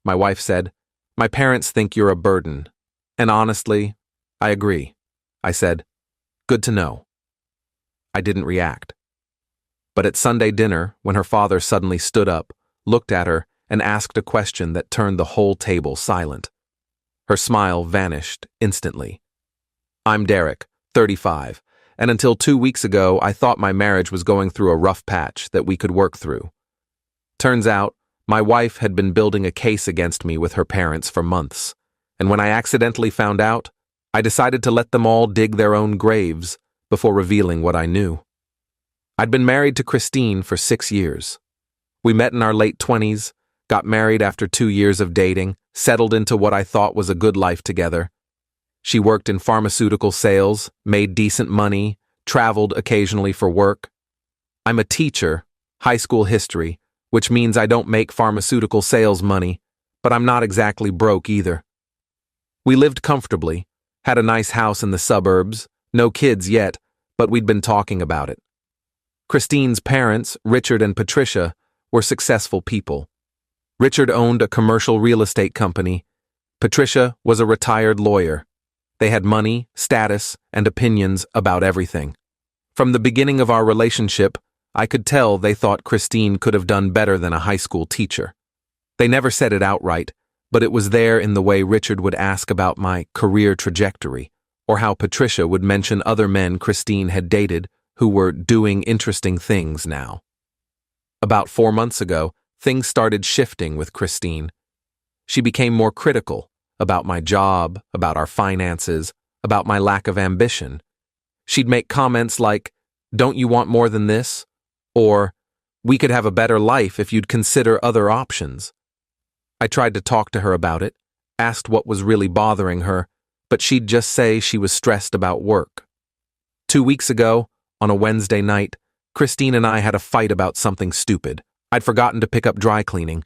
my wife said. My parents think you're a burden. And honestly, I agree. I said, good to know. I didn't react. But at Sunday dinner, when her father suddenly stood up, looked at her, and asked a question that turned the whole table silent, her smile vanished instantly. I'm Derek, 35, and until 2 weeks ago, I thought my marriage was going through a rough patch that we could work through. Turns out, my wife had been building a case against me with her parents for months, and when I accidentally found out, I decided to let them all dig their own graves before revealing what I knew. I'd been married to Christine for 6 years. We met in our late 20s, got married after 2 years of dating, settled into what I thought was a good life together. She worked in pharmaceutical sales, made decent money, traveled occasionally for work. I'm a teacher, high school history, which means I don't make pharmaceutical sales money, but I'm not exactly broke either. We lived comfortably, had a nice house in the suburbs, no kids yet, but we'd been talking about it. Christine's parents, Richard and Patricia, were successful people. Richard owned a commercial real estate company. Patricia was a retired lawyer. They had money, status, and opinions about everything. From the beginning of our relationship, I could tell they thought Christine could have done better than a high school teacher. They never said it outright, but it was there in the way Richard would ask about my career trajectory, or how Patricia would mention other men Christine had dated who were doing interesting things now. About 4 months ago, things started shifting with Christine. She became more critical about my job, about our finances, about my lack of ambition. She'd make comments like, "Don't you want more than this?" Or, "We could have a better life if you'd consider other options." I tried to talk to her about it, asked what was really bothering her, but she'd just say she was stressed about work. 2 weeks ago, on a Wednesday night, Christine and I had a fight about something stupid. I'd forgotten to pick up dry cleaning.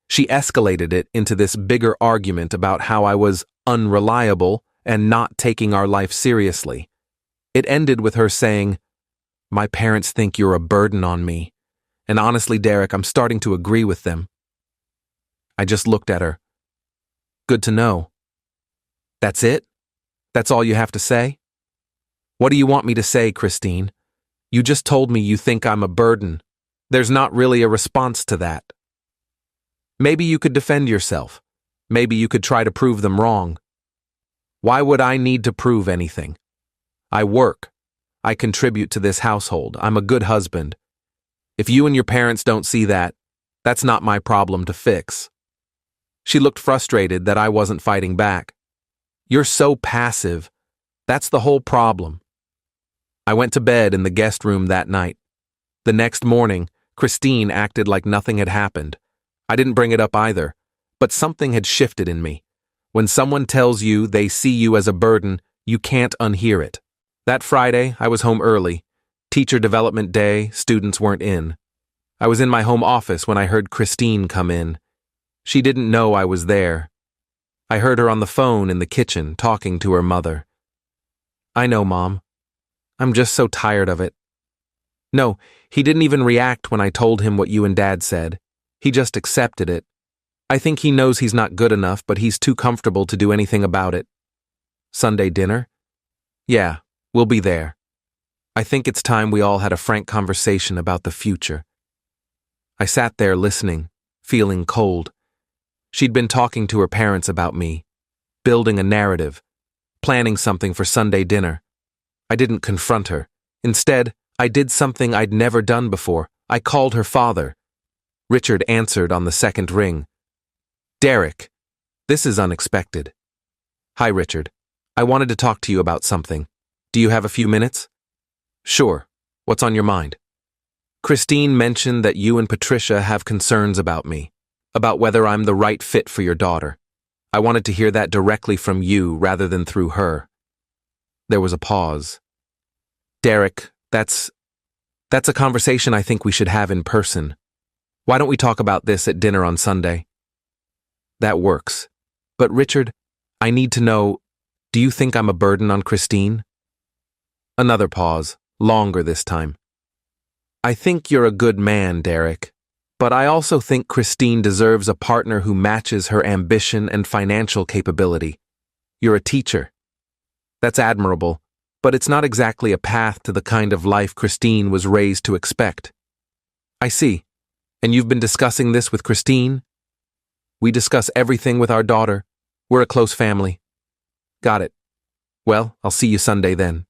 She escalated it into this bigger argument about how I was unreliable and not taking our life seriously. It ended with her saying, "My parents think you're a burden on me. And honestly, Derek, I'm starting to agree with them." I just looked at her. Good to know. That's it? That's all you have to say? What do you want me to say, Christine? You just told me you think I'm a burden. There's not really a response to that. Maybe you could defend yourself. Maybe you could try to prove them wrong. Why would I need to prove anything? I work. I contribute to this household. I'm a good husband. If you and your parents don't see that, that's not my problem to fix. She looked frustrated that I wasn't fighting back. You're so passive. That's the whole problem. I went to bed in the guest room that night. The next morning, Christine acted like nothing had happened. I didn't bring it up either, but something had shifted in me. When someone tells you they see you as a burden, you can't unhear it. That Friday, I was home early. Teacher development day, students weren't in. I was in my home office when I heard Christine come in. She didn't know I was there. I heard her on the phone in the kitchen talking to her mother. I know, Mom. I'm just so tired of it. No, he didn't even react when I told him what you and Dad said. He just accepted it. I think he knows he's not good enough, but he's too comfortable to do anything about it. Sunday dinner? Yeah, we'll be there. I think it's time we all had a frank conversation about the future. I sat there listening, feeling cold. She'd been talking to her parents about me, building a narrative, planning something for Sunday dinner. I didn't confront her. Instead, I did something I'd never done before. I called her father. Richard answered on the second ring. Derek, this is unexpected. Hi, Richard. I wanted to talk to you about something. Do you have a few minutes? Sure. What's on your mind? Christine mentioned that you and Patricia have concerns about me, about whether I'm the right fit for your daughter. I wanted to hear that directly from you rather than through her. There was a pause. Derek, that's a conversation I think we should have in person. Why don't we talk about this at dinner on Sunday? That works. But Richard, I need to know, do you think I'm a burden on Christine? Another pause, longer this time. I think you're a good man, Derek, But I also think Christine deserves a partner who matches her ambition and financial capability. You're a teacher. That's admirable, but it's not exactly a path to the kind of life Christine was raised to expect. I see. And you've been discussing this with Christine? We discuss everything with our daughter. We're a close family. Got it. Well, I'll see you Sunday then.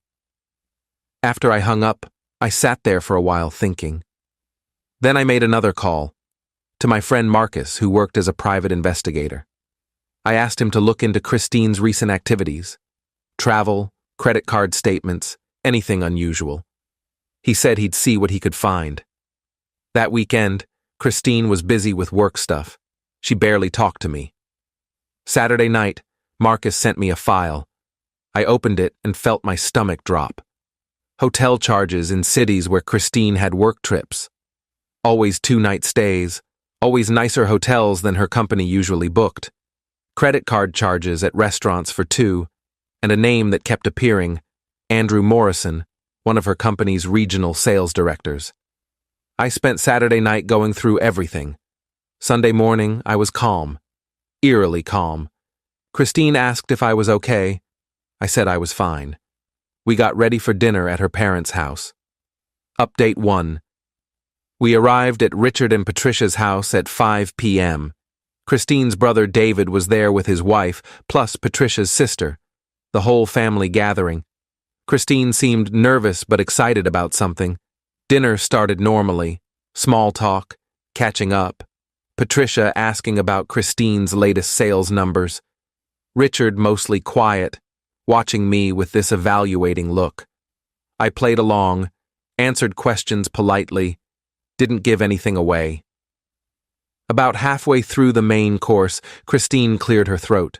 After I hung up, I sat there for a while thinking. Then I made another call to my friend Marcus, who worked as a private investigator. I asked him to look into Christine's recent activities, travel, credit card statements, anything unusual. He said he'd see what he could find. That weekend, Christine was busy with work stuff. She barely talked to me. Saturday night, Marcus sent me a file. I opened it and felt my stomach drop. Hotel charges in cities where Christine had work trips. Always 2-night stays, always nicer hotels than her company usually booked. Credit card charges at restaurants for 2, and a name that kept appearing, Andrew Morrison, one of her company's regional sales directors. I spent Saturday night going through everything. Sunday morning, I was calm, eerily calm. Christine asked if I was okay. I said I was fine. We got ready for dinner at her parents' house. Update 1. We arrived at Richard and Patricia's house at 5 p.m. Christine's brother David was there with his wife, plus Patricia's sister. The whole family gathering. Christine seemed nervous but excited about something. Dinner started normally. Small talk, catching up. Patricia asking about Christine's latest sales numbers. Richard mostly quiet, watching me with this evaluating look. I played along, answered questions politely, didn't give anything away. About halfway through the main course, Christine cleared her throat.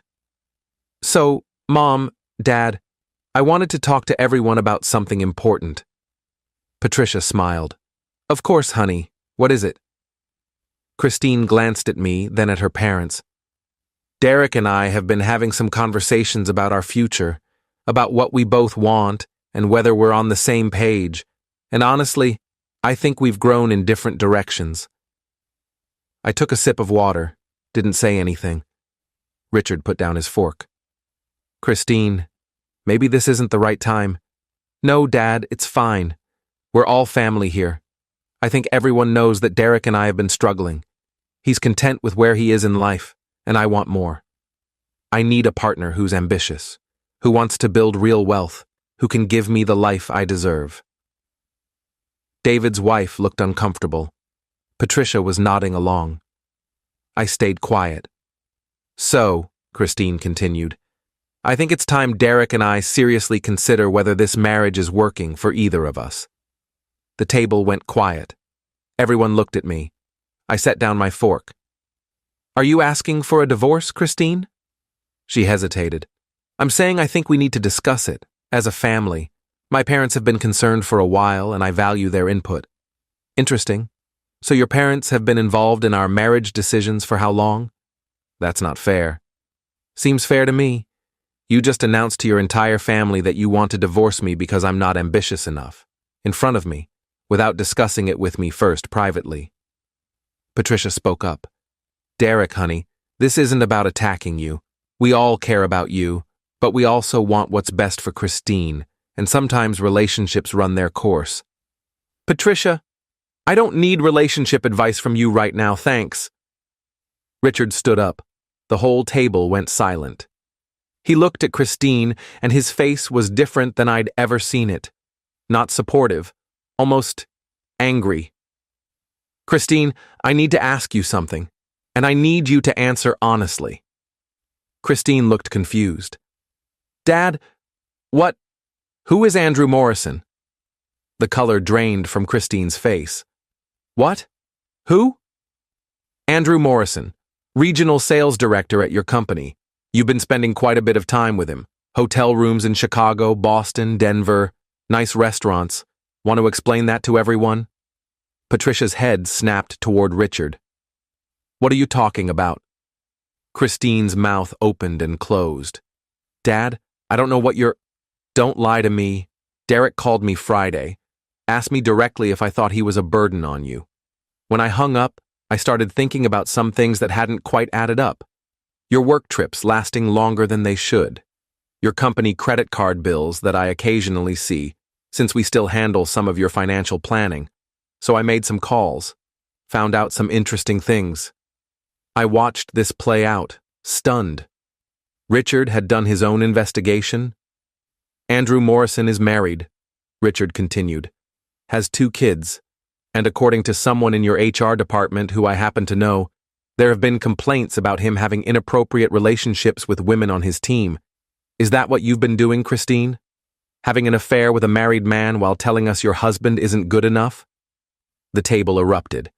So, Mom, Dad, I wanted to talk to everyone about something important. Patricia smiled. Of course, honey. What is it? Christine glanced at me, then at her parents. Derek and I have been having some conversations about our future, about what we both want and whether we're on the same page, and honestly, I think we've grown in different directions. I took a sip of water, didn't say anything. Richard put down his fork. Christine, maybe this isn't the right time. No, Dad, it's fine. We're all family here. I think everyone knows that Derek and I have been struggling. He's content with where he is in life, and I want more. I need a partner who's ambitious, who wants to build real wealth, who can give me the life I deserve. David's wife looked uncomfortable. Patricia was nodding along. I stayed quiet. So, Christine continued, I think it's time Derek and I seriously consider whether this marriage is working for either of us. The table went quiet. Everyone looked at me. I set down my fork. Are you asking for a divorce, Christine? She hesitated. I'm saying I think we need to discuss it, as a family. My parents have been concerned for a while, and I value their input. Interesting. So your parents have been involved in our marriage decisions for how long? That's not fair. Seems fair to me. You just announced to your entire family that you want to divorce me because I'm not ambitious enough. In front of me, without discussing it with me first privately. Patricia spoke up. Derek, honey, this isn't about attacking you. We all care about you, but we also want what's best for Christine, and sometimes relationships run their course. Patricia, I don't need relationship advice from you right now, thanks. Richard stood up. The whole table went silent. He looked at Christine, and his face was different than I'd ever seen it. Not supportive, almost angry. Christine, I need to ask you something, and I need you to answer honestly. Christine looked confused. Dad, what? Who is Andrew Morrison? The color drained from Christine's face. What? Who? Andrew Morrison, regional sales director at your company. You've been spending quite a bit of time with him. Hotel rooms in Chicago, Boston, Denver, nice restaurants. Want to explain that to everyone? Patricia's head snapped toward Richard. What are you talking about? Christine's mouth opened and closed. Dad, I don't know what you're... Don't lie to me. Derek called me Friday. Asked me directly if I thought he was a burden on you. When I hung up, I started thinking about some things that hadn't quite added up. Your work trips lasting longer than they should. Your company credit card bills that I occasionally see, since we still handle some of your financial planning. So I made some calls, found out some interesting things. I watched this play out, stunned. Richard had done his own investigation. Andrew Morrison is married, Richard continued, has 2 kids, and according to someone in your HR department who I happen to know, there have been complaints about him having inappropriate relationships with women on his team. Is that what you've been doing, Christine? Having an affair with a married man while telling us your husband isn't good enough? The table erupted.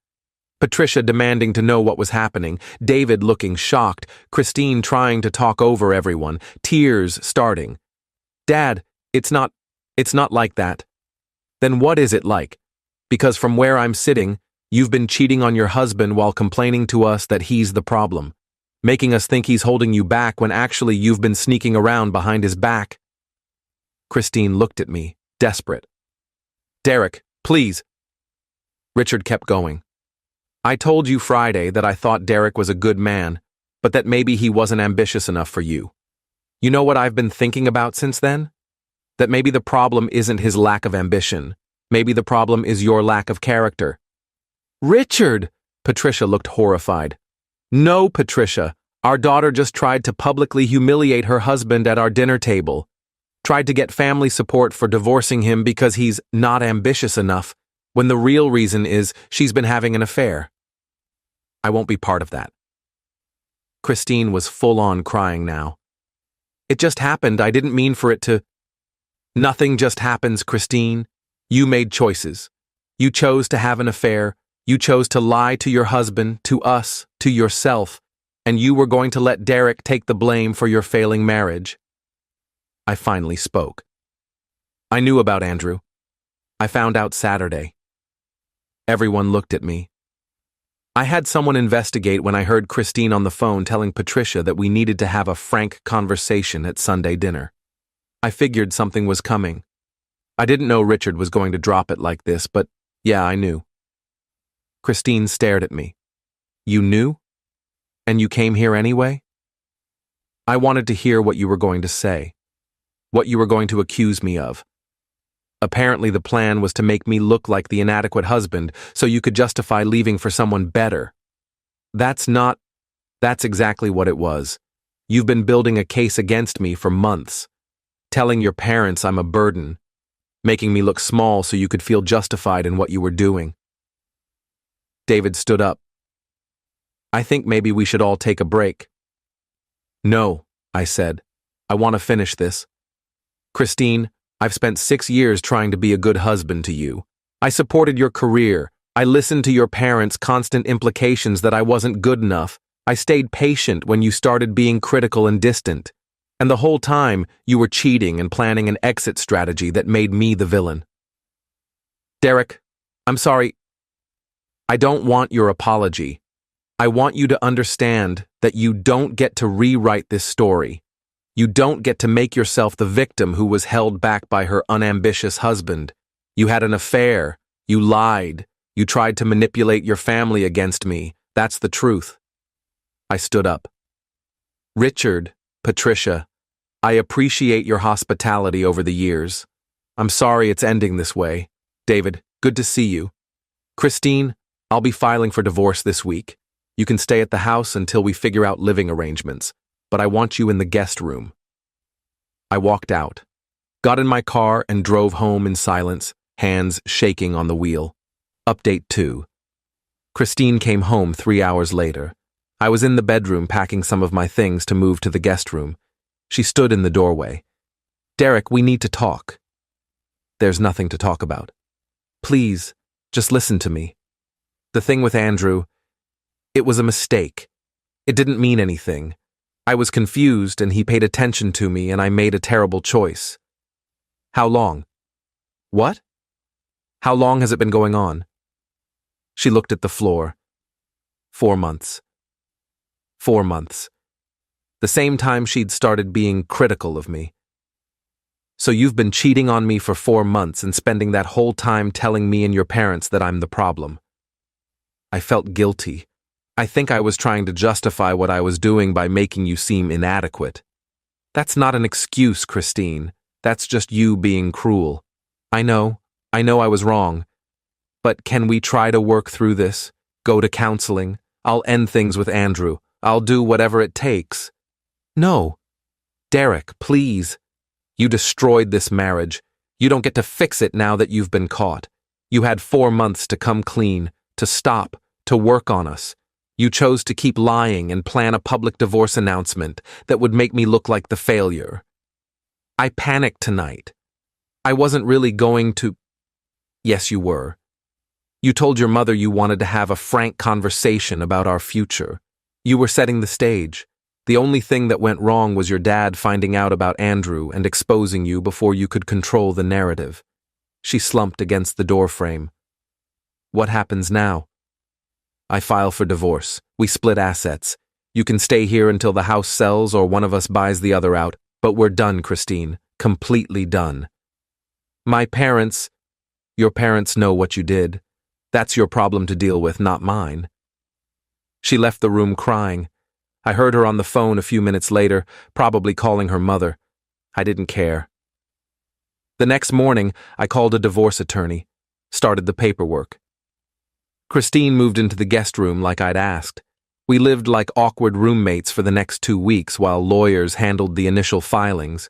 Patricia demanding to know what was happening, David looking shocked, Christine trying to talk over everyone, tears starting. Dad, it's not like that. Then what is it like? Because from where I'm sitting, you've been cheating on your husband while complaining to us that he's the problem, making us think he's holding you back when actually you've been sneaking around behind his back. Christine looked at me, desperate. Derek, please. Richard kept going. I told you Friday that I thought Derek was a good man, but that maybe he wasn't ambitious enough for you. You know what I've been thinking about since then? That maybe the problem isn't his lack of ambition. Maybe the problem is your lack of character. Richard! Patricia looked horrified. No, Patricia. Our daughter just tried to publicly humiliate her husband at our dinner table. Tried to get family support for divorcing him because he's not ambitious enough, when the real reason is she's been having an affair. I won't be part of that. Christine was full-on crying now. It just happened. I didn't mean for it to... Nothing just happens, Christine. You made choices. You chose to have an affair. You chose to lie to your husband, to us, to yourself, and you were going to let Derek take the blame for your failing marriage. I finally spoke. I knew about Andrew. I found out Saturday. Everyone looked at me. I had someone investigate when I heard Christine on the phone telling Patricia that we needed to have a frank conversation at Sunday dinner. I figured something was coming. I didn't know Richard was going to drop it like this, but yeah, I knew. Christine stared at me. You knew? And you came here anyway? I wanted to hear what you were going to say. What you were going to accuse me of. Apparently the plan was to make me look like the inadequate husband so you could justify leaving for someone better. That's exactly what it was. You've been building a case against me for months. Telling your parents I'm a burden. Making me look small so you could feel justified in what you were doing. David stood up. I think maybe we should all take a break. No, I said. I want to finish this. Christine, I've spent 6 years trying to be a good husband to you. I supported your career. I listened to your parents' constant implications that I wasn't good enough. I stayed patient when you started being critical and distant. And the whole time, you were cheating and planning an exit strategy that made me the villain. Derek, I'm sorry. I don't want your apology. I want you to understand that you don't get to rewrite this story. You don't get to make yourself the victim who was held back by her unambitious husband. You had an affair. You lied. You tried to manipulate your family against me. That's the truth. I stood up. Richard, Patricia, I appreciate your hospitality over the years. I'm sorry it's ending this way. David, good to see you. Christine, I'll be filing for divorce this week. You can stay at the house until we figure out living arrangements, but I want you in the guest room. I walked out, got in my car and drove home in silence, hands shaking on the wheel. Update 2. Christine came home 3 hours later. I was in the bedroom packing some of my things to move to the guest room. She stood in the doorway. Derek, we need to talk. There's nothing to talk about. Please, just listen to me. The thing with Andrew, it was a mistake. It didn't mean anything. I was confused and he paid attention to me and I made a terrible choice. How long? What? How long has it been going on? She looked at the floor. 4 months. 4 months. The same time she'd started being critical of me. So you've been cheating on me for 4 months and spending that whole time telling me and your parents that I'm the problem. I felt guilty. I think I was trying to justify what I was doing by making you seem inadequate. That's not an excuse, Christine. That's just you being cruel. I know I was wrong. But can we try to work through this? Go to counseling? I'll end things with Andrew. I'll do whatever it takes. No. Derek, please. You destroyed this marriage. You don't get to fix it now that you've been caught. You had 4 months to come clean, to stop, to work on us. You chose to keep lying and plan a public divorce announcement that would make me look like the failure. I panicked tonight. I wasn't really going to... Yes, you were. You told your mother you wanted to have a frank conversation about our future. You were setting the stage. The only thing that went wrong was your dad finding out about Andrew and exposing you before you could control the narrative. She slumped against the doorframe. What happens now? I file for divorce. We split assets. You can stay here until the house sells or one of us buys the other out, but we're done, Christine. Completely done. Your parents know what you did. That's your problem to deal with, not mine. She left the room crying. I heard her on the phone a few minutes later, probably calling her mother. I didn't care. The next morning, I called a divorce attorney, started the paperwork. Christine moved into the guest room like I'd asked. We lived like awkward roommates for the next 2 weeks while lawyers handled the initial filings.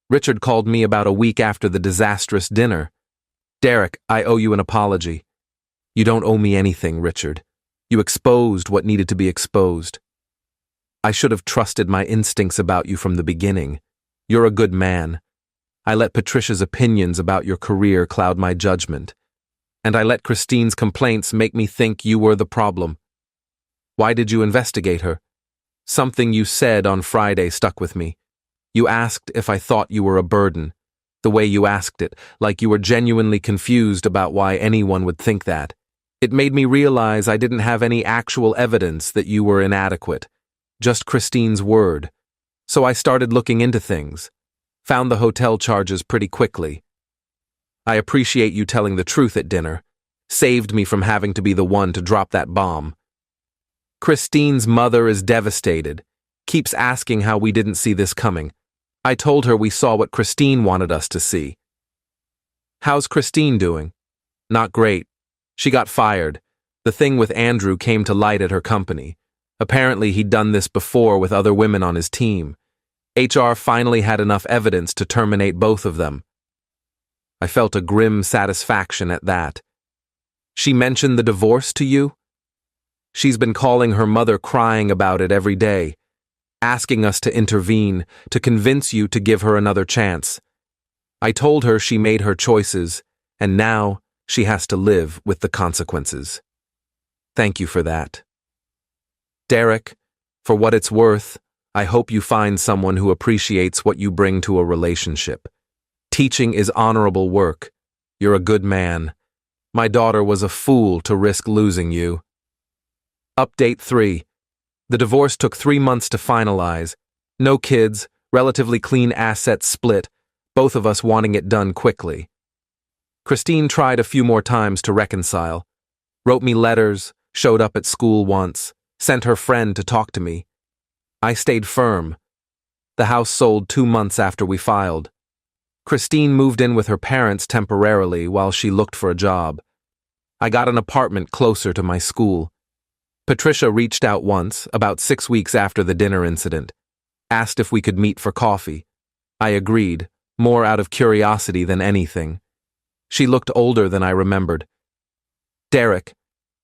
Richard called me about a week after the disastrous dinner. Derek, I owe you an apology. You don't owe me anything, Richard. You exposed what needed to be exposed. I should have trusted my instincts about you from the beginning. You're a good man. I let Patricia's opinions about your career cloud my judgment. And I let Christine's complaints make me think you were the problem. Why did you investigate her? Something you said on Friday stuck with me. You asked if I thought you were a burden. The way you asked it, like you were genuinely confused about why anyone would think that. It made me realize I didn't have any actual evidence that you were inadequate. Just Christine's word. So I started looking into things. Found the hotel charges pretty quickly. I appreciate you telling the truth at dinner. Saved me from having to be the one to drop that bomb. Christine's mother is devastated. Keeps asking how we didn't see this coming. I told her we saw what Christine wanted us to see. How's Christine doing? Not great. She got fired. The thing with Andrew came to light at her company. Apparently he'd done this before with other women on his team. HR finally had enough evidence to terminate both of them. I felt a grim satisfaction at that. She mentioned the divorce to you? She's been calling her mother crying about it every day, asking us to intervene, to convince you to give her another chance. I told her she made her choices, and now she has to live with the consequences. Thank you for that. Derek, for what it's worth, I hope you find someone who appreciates what you bring to a relationship. Teaching is honorable work. You're a good man. My daughter was a fool to risk losing you. Update 3. The divorce took 3 months to finalize. No kids, relatively clean assets split, both of us wanting it done quickly. Christine tried a few more times to reconcile. Wrote me letters, showed up at school once, sent her friend to talk to me. I stayed firm. The house sold 2 months after we filed. Christine moved in with her parents temporarily while she looked for a job. I got an apartment closer to my school. Patricia reached out once, about 6 weeks after the dinner incident. Asked if we could meet for coffee. I agreed, more out of curiosity than anything. She looked older than I remembered. Derek,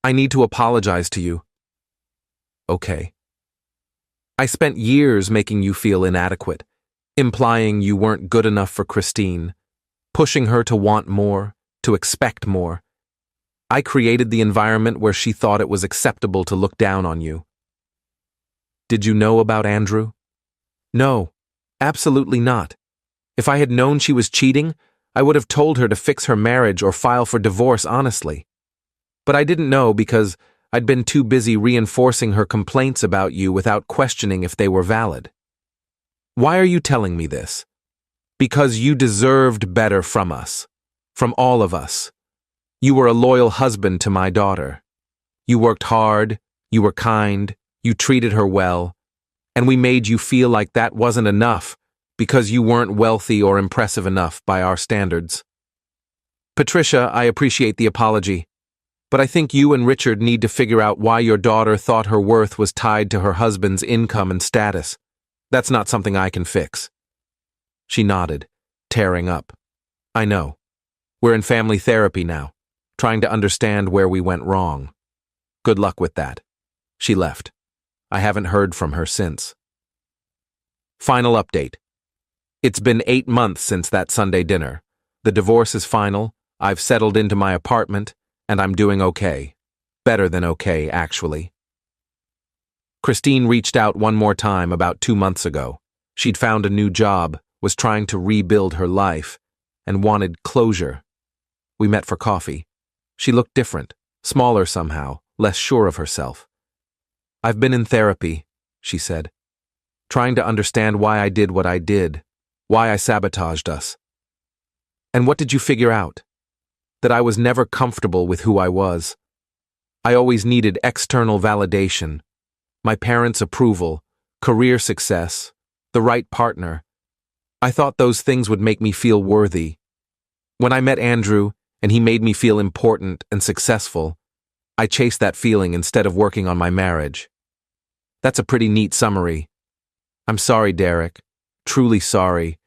I need to apologize to you. Okay. I spent years making you feel inadequate, implying you weren't good enough for Christine, pushing her to want more, to expect more. I created the environment where she thought it was acceptable to look down on you. Did you know about Andrew? No, absolutely not. If I had known she was cheating, I would have told her to fix her marriage or file for divorce honestly. But I didn't know because I'd been too busy reinforcing her complaints about you without questioning if they were valid. Why are you telling me this? Because you deserved better from us. From all of us. You were a loyal husband to my daughter. You worked hard, you were kind, you treated her well, and we made you feel like that wasn't enough because you weren't wealthy or impressive enough by our standards. Patricia, I appreciate the apology, but I think you and Richard need to figure out why your daughter thought her worth was tied to her husband's income and status. That's not something I can fix. She nodded, tearing up. I know. We're in family therapy now, trying to understand where we went wrong. Good luck with that. She left. I haven't heard from her since. Final update. It's been 8 months since that Sunday dinner. The divorce is final, I've settled into my apartment, and I'm doing okay. Better than okay, actually. Christine reached out one more time about 2 months ago. She'd found a new job, was trying to rebuild her life, and wanted closure. We met for coffee. She looked different, smaller somehow, less sure of herself. I've been in therapy, she said, trying to understand why I did what I did, why I sabotaged us. And what did you figure out? That I was never comfortable with who I was. I always needed external validation, my parents' approval, career success, the right partner. I thought those things would make me feel worthy. When I met Andrew and he made me feel important and successful, I chased that feeling instead of working on my marriage. That's a pretty neat summary. I'm sorry, Derek. Truly sorry.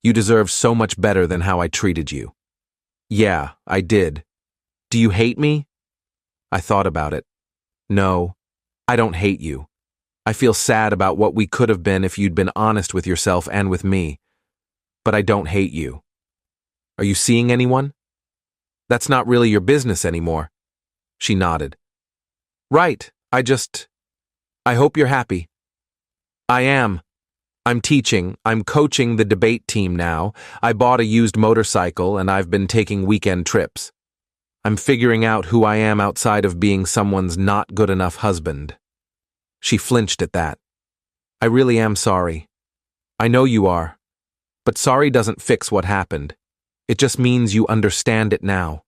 You deserve so much better than how I treated you. Yeah, I did. Do you hate me? I thought about it. No, I don't hate you. I feel sad about what we could have been if you'd been honest with yourself and with me. But I don't hate you. Are you seeing anyone? That's not really your business anymore. She nodded. Right, I hope you're happy. I am. I'm teaching, I'm coaching the debate team now. I bought a used motorcycle and I've been taking weekend trips. I'm figuring out who I am outside of being someone's not good enough husband. She flinched at that. I really am sorry. I know you are. But sorry doesn't fix what happened. It just means you understand it now.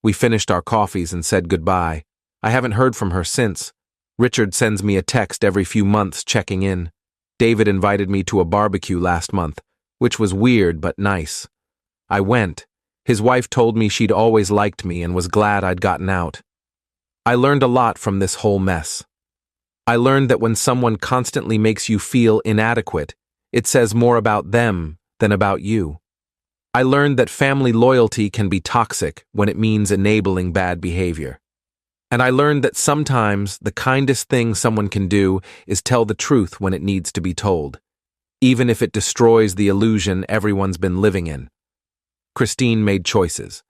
We finished our coffees and said goodbye. I haven't heard from her since. Richard sends me a text every few months checking in. David invited me to a barbecue last month, which was weird but nice. I went. His wife told me she'd always liked me and was glad I'd gotten out. I learned a lot from this whole mess. I learned that when someone constantly makes you feel inadequate, it says more about them than about you. I learned that family loyalty can be toxic when it means enabling bad behavior. And I learned that sometimes the kindest thing someone can do is tell the truth when it needs to be told, even if it destroys the illusion everyone's been living in. Christine made choices.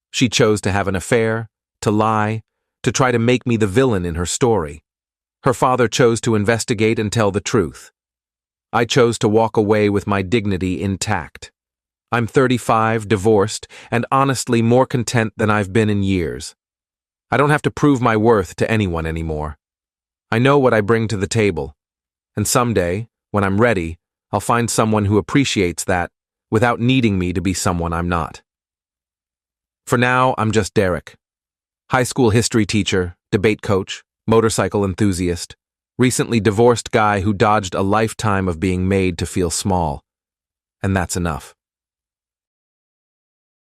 She chose to have an affair, to lie, to try to make me the villain in her story. Her father chose to investigate and tell the truth. I chose to walk away with my dignity intact. I'm 35, divorced, and honestly more content than I've been in years. I don't have to prove my worth to anyone anymore. I know what I bring to the table, and someday, when I'm ready, I'll find someone who appreciates that without needing me to be someone I'm not. For now, I'm just Derek. High school history teacher, debate coach, motorcycle enthusiast, recently divorced guy who dodged a lifetime of being made to feel small. And that's enough.